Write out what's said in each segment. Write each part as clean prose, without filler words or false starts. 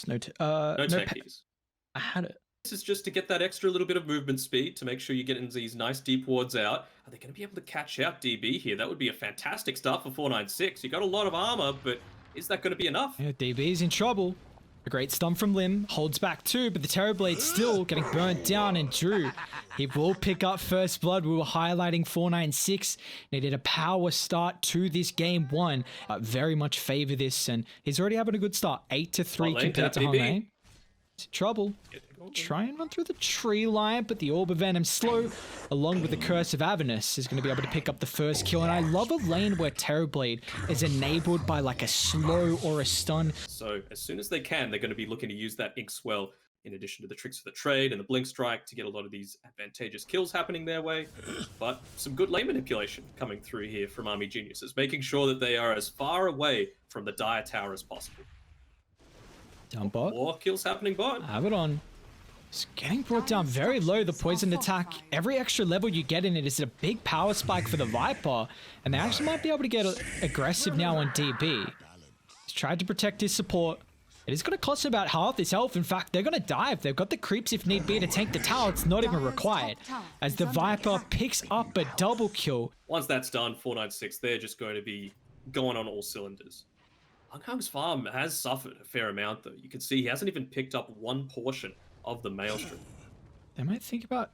No techies. I had it. This is just to get that extra little bit of movement speed to make sure you get into these nice deep wards out. Are they going to be able to catch out DB here? That would be a fantastic start for 496. You got a lot of armor, but is that going to be enough? Yeah, DB's in trouble. A great stun from Lim, holds back too, but the Terrorblade's still getting burnt down, and Drew, he will pick up first blood. We were highlighting 496. Needed a power start to this game one. Very much favor this, and he's already having a good start. 8-3 compared to Hong. Trouble. Try and run through the tree line, but the Orb of Venom slow, along with the Curse of Avernus, is going to be able to pick up the first kill. And I love a lane where Terrorblade is enabled by like a slow or a stun. So as soon as they can, they're going to be looking to use that Ink Swell in addition to the tricks of the trade and the Blink Strike to get a lot of these advantageous kills happening their way. But some good lane manipulation coming through here from Army Geniuses, making sure that they are as far away from the Dire Tower as possible. Down bot. More kills happening bot. Have it on. It's getting brought down very low, the poison attack. Every extra level you get in it is a big power spike for the Viper, and they actually might be able to get aggressive now on DB. He's tried to protect his support. It is going to cost him about half his health. In fact, they're going to dive. They've got the creeps if need be to tank the tower. It's not even required, as the Viper picks up a double kill. Once that's done, 496, they're just going to be going on all cylinders. Hung's farm has suffered a fair amount, though. You can see he hasn't even picked up one portion of the Maelstrom. They might think about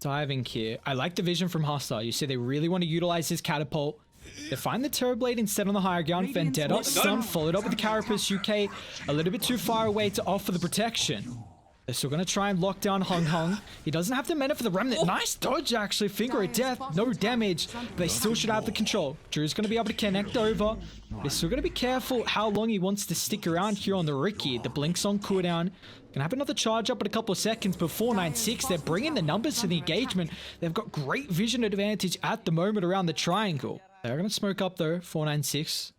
diving here. I like the vision from Hostile. You see they really want to utilize his catapult. They find the Terrorblade instead on the higher ground. Vendetta, stun, followed up with the Carapace UK. A little bit too far away to offer the protection. They're still going to try and lock down Hung. He doesn't have the mana for the Remnant. Nice dodge, actually. Finger of Death. No damage. But they still should have the control. Drew's going to be able to connect over. They're still going to be careful how long he wants to stick around here on the Riki. The Blink's on cooldown. Gonna have another charge up in a couple of seconds, but 496, they're bringing the numbers to the engagement. They've got great vision advantage at the moment around the triangle. They're going to smoke up though, 496.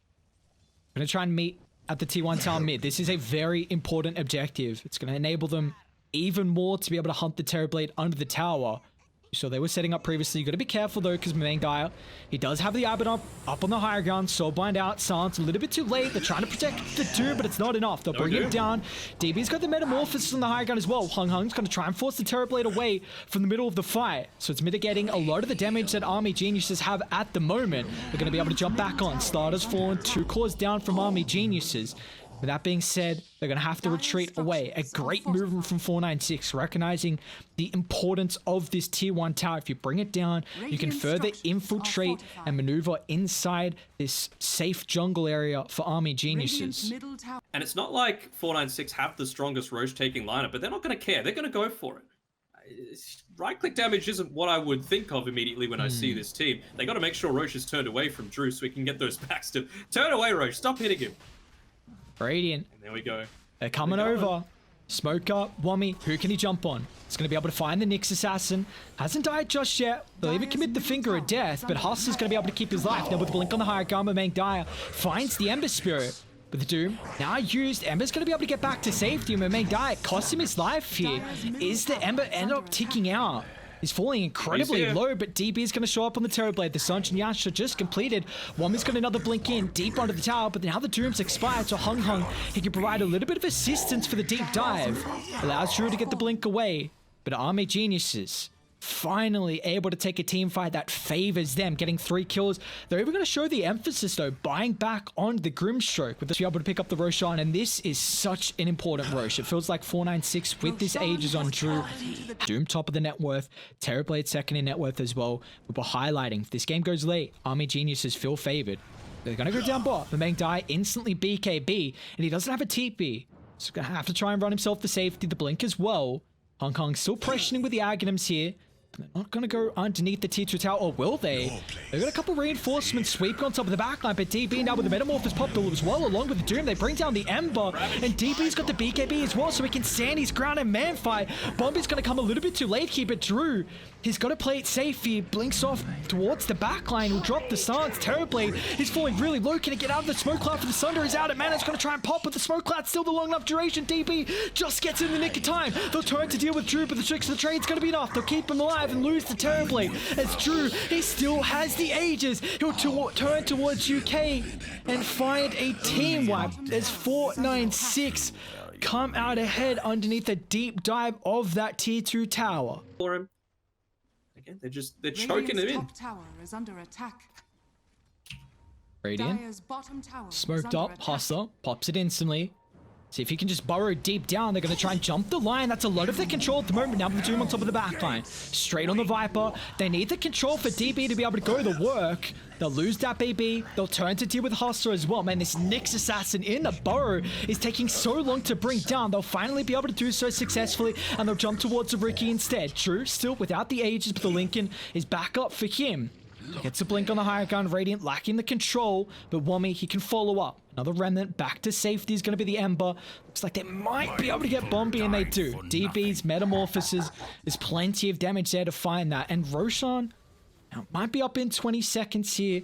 Going to try and meet at the T1 tower mid. This is a very important objective. It's going to enable them even more to be able to hunt the Terrorblade under the tower. So they were setting up previously. You got to be careful though, because Mangaya, he does have the Abaddon up on the higher ground. Soulbind out, Silence a little bit too late. They're trying to protect the Doom, but it's not enough. They'll bring him down. DB's got the Metamorphosis on the higher ground as well. Hung's going to try and force the Terrorblade away from the middle of the fight. So it's mitigating a lot of the damage that Army Geniuses have at the moment. They're going to be able to jump back on. Starters fallen, 2 cores down from Army Geniuses. With that being said, they're going to have to retreat away. A great movement from 496, recognizing the importance of this tier 1 tower. If you bring it down, you can further infiltrate and maneuver inside this safe jungle area for Army Geniuses. And it's not like 496 have the strongest Roche taking lineup, but they're not going to care. They're going to go for it. Right-click damage isn't what I would think of immediately when I see this team. They got to make sure Roche is turned away from Drew so we can get those backs to turn away, Roche. Stop hitting him. Radiant. And there we go. They're coming over. Smoke up. Wummy. Who can he jump on? He's going to be able to find the Nyx Assassin. Hasn't died just yet. They'll even commit the Finger of Death, but Hustler's going to be able to keep his life. Now with Blink on the higher ground, Mang Daya finds the Ember Spirit. But the Doom, now used, Ember's going to be able to get back to safety. And Mang Daya costs him his life here. Is the Ember end up ticking out? He's falling incredibly low, but DB is going to show up on the Terrorblade. The Sunshine Yasha just completed. Wummy's got another blink in, deep under the tower, but now the Doom's expired, so Hung, he can provide a little bit of assistance for the deep dive. Allows Drew to get the blink away, but Army Geniuses finally able to take a team fight that favors them, getting 3 kills. They're even going to show the emphasis though, buying back on the Grimstroke with this, be able to pick up the Roshan, and this is such an important Rosh. It feels like 496 with this Aegis on Drew. Doom top of the net worth, Terrorblade second in net worth as well. We were highlighting, if this game goes late, Army Geniuses feel favored. They're going to go down bot. The Mang Dai instantly BKB, and he doesn't have a TP. So he's going to have to try and run himself to safety. The blink as well. Hong still pressuring with the Aghanims here. They're not going to go underneath the tier 2 tower, or will they? They've got a couple reinforcements sweeping on top of the backline, but DB now with the Metamorphosis popped as well, along with the Doom. They bring down the Ember, and DB's got the BKB as well, so he can stand his ground and man fight. Bomby's going to come a little bit too late here, but Drew, he's got to play it safe here. Blinks off towards the backline. He'll drop the stance. Terrorblade, he's falling really low. Can he get out of the smoke cloud for the Sunder? Is out at mana. He's going to try and pop, but the smoke cloud's still the long enough duration. DB just gets in the nick of time. They'll turn to deal with Drew, but the tricks of the trade's going to be enough. They'll keep him alive. survive and lose the Terrorblade. As Drew, he still has the Aegis. He'll turn towards UK and find a team wipe as 496 come out ahead underneath the deep dive of that tier 2 tower. For him. Again, they're choking him in. Top tower is under attack. Radiant, Dire's bottom tower is smoked under up, attack. Hustler, pops it instantly. See if he can just burrow deep down. They're going to try and jump the line. That's a lot of their control at the moment. Now with the Doom on top of the backline. Straight on the Viper. They need the control for DB to be able to go to work. They'll lose that BB. They'll turn to deal with Hustler as well. Man, this Nyx Assassin in the burrow is taking so long to bring down. They'll finally be able to do so successfully, and they'll jump towards the Ricky instead. Drew still without the Aegis, but the Lincoln is back up for him. Gets a blink on the higher gun. Radiant lacking the control, but Wommy, he can follow up. Another Remnant back to safety is going to be the Ember. Looks like they might be able to get Bombi, and they do. DB's Metamorphosis. There's plenty of damage there to find that. And Roshan now might be up in 20 seconds here.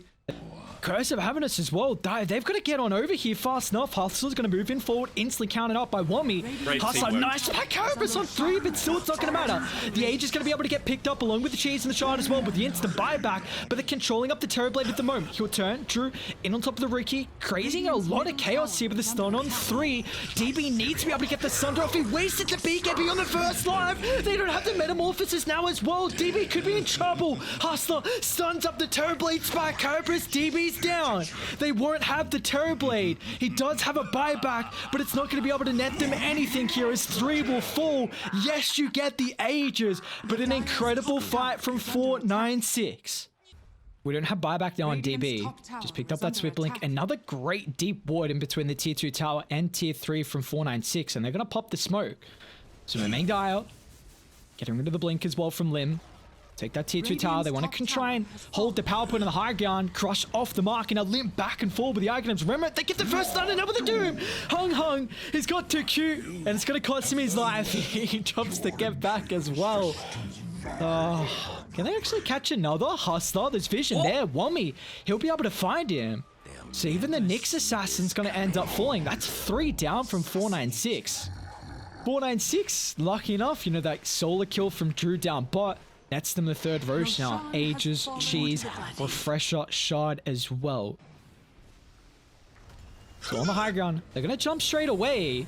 Curse of Avernus as well. They've got to get on over here fast enough. Hustler's going to move in forward, instantly counted up by Wommy. Hustler, nice by Carapace on 3, but still it's not going to matter. The Age is going to be able to get picked up along with the Cheese and the Shard as well with the instant buyback, but they're controlling up the Terrorblade at the moment. He'll turn, Drew in on top of the Ricky, creating a lot of chaos here with the stun on 3. DB needs to be able to get the Sunder off. He wasted the BKB on the first live. They don't have the Metamorphosis now as well. DB could be in trouble. Hustler stuns up the Terrorblade by Carapace. DB's down. They won't have the Terrorblade. He does have a buyback, but it's not going to be able to net them anything here as 3 will fall. Yes, you get the Ages, but an incredible fight from 496. We don't have buyback now on DB. Just picked up that Swift Blink. Another great deep ward in between the tier 2 tower and tier 3 from 496, and they're going to pop the smoke. So Meng Dire, getting rid of the Blink as well from Lim. Take that tier 2 tower. They want to try and hold the power point on the high ground. Crush off the mark and a limp back and forth with the items. Remember, they get the first stun and now with the Doom. Hung, he's got too cute and it's going to cost him his life. He drops the get back as well. Can they actually catch another Hustler? There's vision there. Wommy, he'll be able to find him. So even the Nyx Assassin's going to end up falling. That's 3 down from 496. 496, lucky enough, you know, that solar kill from Drew down bot. Nets them the third roach now. Ages, Cheese, Refresher, Shard as well. So on the high ground, they're going to jump straight away.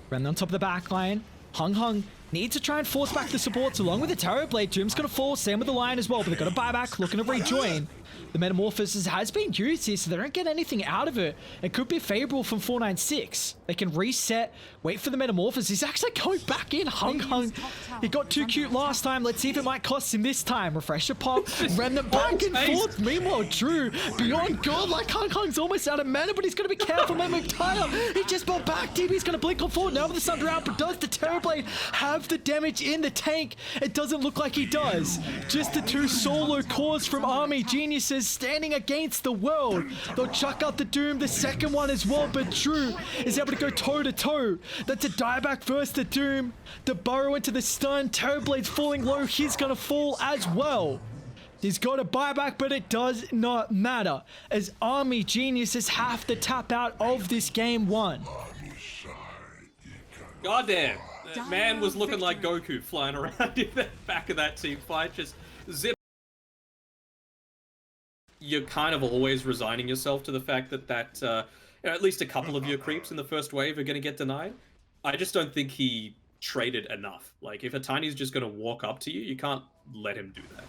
Run on top of the back line. Hung needs to try and force back the supports along with the Terrorblade. Doom's going to fall, same with the Lion as well, but they've got a buyback, looking to rejoin. The Metamorphosis has been used here, so they don't get anything out of it. It could be favorable from 496. They can reset, wait for the Metamorphosis. He's actually going back in. Hung. He got too cute last time. Let's see if it might cost him this time. Refresher pop, Remnant back and forth. Meanwhile, Drew, beyond God, like Hung's almost out of mana, but he's going to be careful. Tyler, he just bought back. DB's going to blink on forward now with the Sunder out, but does the Terrorblade have the damage in the tank? It doesn't look like he does. Just the 2 solo cores from Army Geniuses standing against the world. They'll chuck out the Doom, the second one as well, but Drew is able to go toe to toe. That's a dieback first, the Doom, the burrow into the stun. Terrorblade's falling low. He's gonna fall as well. He's got a buyback, but it does not matter as Army Geniuses have to tap out of this game 1. Goddamn. That man was looking like Goku flying around in the back of that team fight. Just zip. You're kind of always resigning yourself to the fact that you know, at least a couple of your creeps in the first wave are going to get denied. I just don't think he traded enough. Like, if a Tiny's just going to walk up to you, you can't let him do that.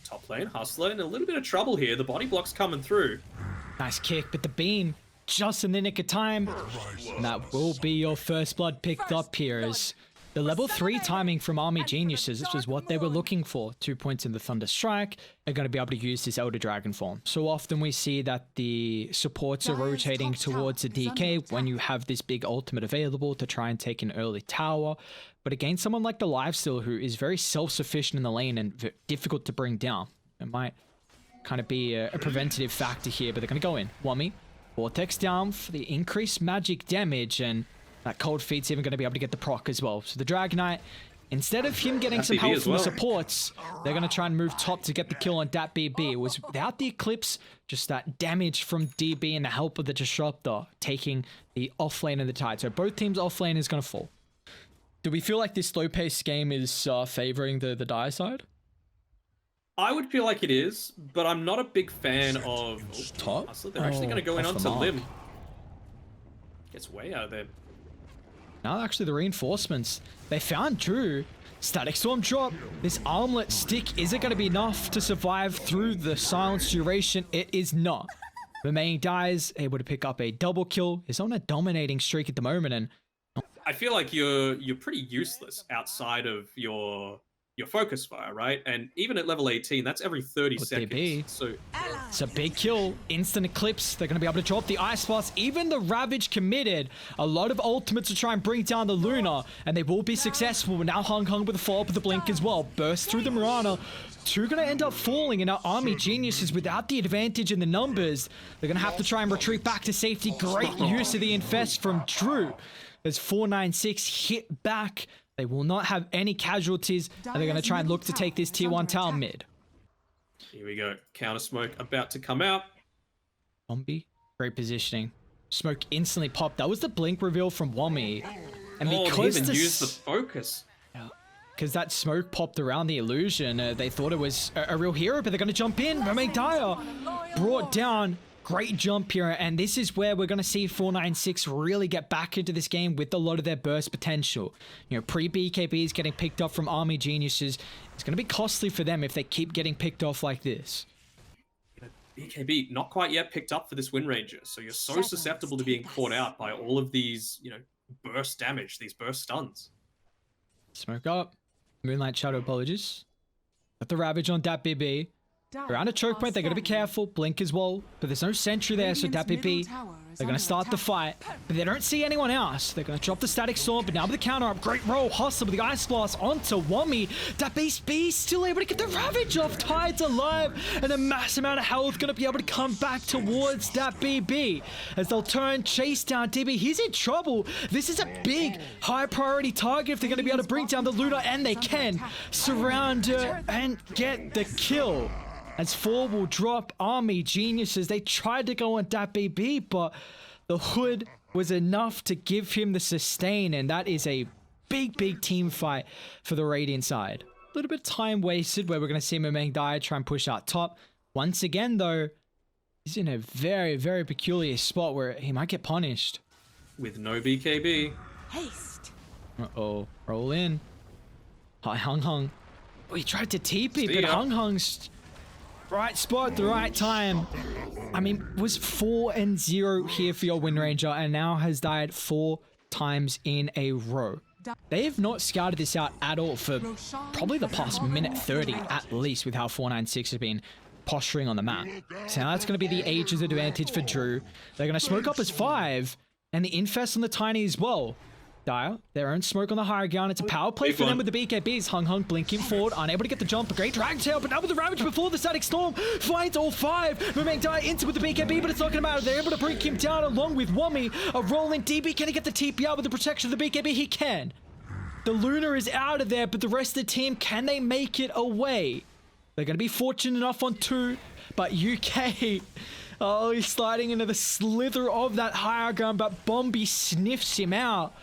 Top lane, Hustler in a little bit of trouble here. The body block's coming through. Nice kick, but the beam just in the nick of time. And that will be your first blood picked up here as the level 3 timing from Army Geniuses. This was what they were looking for. 2 points in the Thunder Strike. They're going to be able to use this Elder Dragon form. So often we see that the supports are rotating towards a DK when you have this big ultimate available to try and take an early tower. But against someone like the Lifesteal, who is very self-sufficient in the lane and difficult to bring down, it might kind of be a preventative factor here, but they're going to go in. Wommy, Vortex down for the increased magic damage, and that Cold Feet's even going to be able to get the proc as well. So the Drag Knight, instead of him getting some help from the supports, they're going to try and move top to get the kill on Dat BB. It was without the Eclipse, just that damage from DB and the help of the Disruptor taking the offlane of the Tide. So both teams' offlane is going to fall. Do we feel like this slow-paced game is favoring the Dire side? I would feel like it is, but I'm not a big fan of... Top? Hustler. They're actually going to go in off the onto mark. Lim. Gets way out of there. Now actually the reinforcements. They found Drew. Static Storm drop. This armlet stick, is it going to be enough to survive through the silence duration? It is not. Remaining dies, able to pick up a double kill. Is on a dominating streak at the moment, and I feel like you're pretty useless outside of your focus fire, right? And even at level 18, that's every 30 Would they seconds. be? So it's a big kill. Instant eclipse. They're going to be able to drop the ice blast. Even the Ravage committed a lot of ultimates to try and bring down the Luna, and they will be successful. Now Hung with a follow-up with the blink as well. Burst through the Mirana. Two going to end up falling, and our Army Geniuses, without the advantage in the numbers, they're going to have to try and retreat back to safety. Great use of the Infest from Drew. As 496 hit back, they will not have any casualties, and they're going to try and look to take this tier 1 tower mid. here we go. Counter smoke about to come out. Wombi, great positioning. Smoke instantly popped. That was the blink reveal from Wombi. And Oh, they because even used the focus. because that smoke popped around the illusion, they thought it was a real hero, but they're going to jump in. Romain Dyer brought down. Great jump here, and this is where we're going to see 496 really get back into this game with a lot of their burst potential. You know, pre-BKBs getting picked up from Army Geniuses. It's going to be costly for them if they keep getting picked off like this. BKB not quite yet picked up for this Wind Ranger, so you're so susceptible to being caught out by all of these, burst damage, these burst stuns. Smoke up. Moonlight Shadow, apologies. Got the Ravage on that BB. Around a choke point, they're going to be careful. Blink as well. But there's no sentry there, so that BB, they're going to start the fight. But they don't see anyone else. They're going to drop the Static Storm, but now with the counter up, great roll. Hustler with the Ice Blast onto Wombi. That B still able to get the Ravage off. Tide's alive, and a mass amount of health going to be able to come back towards that BB. As they'll turn, chase down DB. He's in trouble. This is a big, high priority target if they're going to be able to bring down the Luna, and they can. Surround her and get the kill. As 4 will drop Army Geniuses. They tried to go on that BB, but the hood was enough to give him the sustain, and that is a big team fight for the Radiant side. A little bit of time wasted where we're going to see Momeng Dai try and push out top. Once again, though, he's in a very peculiar spot where he might get punished. With no BKB. Haste. Uh-oh. Roll in. Hi, Hung. Oh, he tried to TP, but S.E.A. Hung's... right spot at the right time. I mean, was 4-0 here for your Wind Ranger and now has died 4 times in a row. They have not scouted this out at all for probably the past minute 30 at least, with how 496 has been posturing on the map. So now that's going to be the ages advantage for Drew. They're going to smoke up as 5 and the Infest on the Tiny as well. Dyer, their own smoke on the higher ground. It's a power play Big for them one. with the BKBs. Hung blinking forward, unable to get the jump. A great drag tail, but now with the Ravage before the Static Storm finds all 5. Momeng Dyer into with the BKB, but it's not going to matter. They're able to bring him down along with Wombi. A rolling DB. Can he get the TP out with the protection of the BKB? He can. The Luna is out of there, but the rest of the team, can they make it away? They're going to be fortunate enough on 2, but UK... oh, he's sliding into the slither of that higher ground, but Bombi sniffs him out.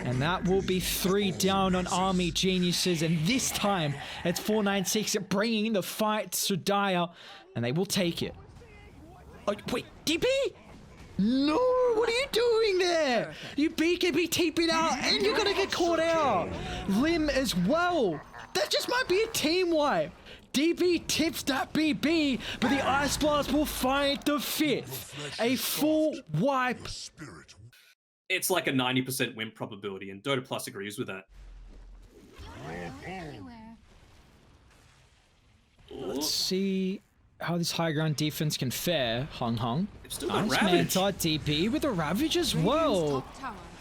And that will be 3 down on Army Geniuses, and this time it's 496 bringing the fight to Dyer, and they will take it. Oh, wait, DP? No, what are you doing there? You BKB TP'd out, and you're gonna get caught out. Lim as well. That just might be a team wipe. DB tips that BB, but the Ice Blast will find the 5th. A full wipe. It's like a 90% win probability, and Dota Plus agrees with that. Let's see how this high ground defense can fare. Hung. They've still got Nice Ravage. Manta DP with a Ravage as well.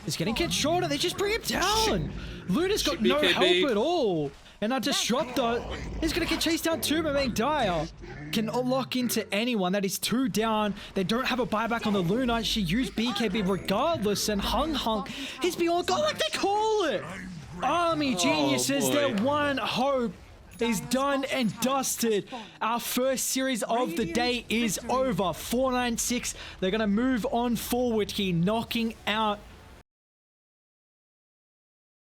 He's getting controlled, and they just bring him down. Luna's got no BKB. help at all. And our Disruptor is going to get chased down too. Momeng Dyer can lock into anyone. That is 2 down. They don't have a buyback on the Luna. She used BKB regardless. And Hung, he's beyond God like they call it. Army Geniuses, boy. their one hope is done and dusted. Our first series of the day is over. 496. They're going to move on forward here, knocking out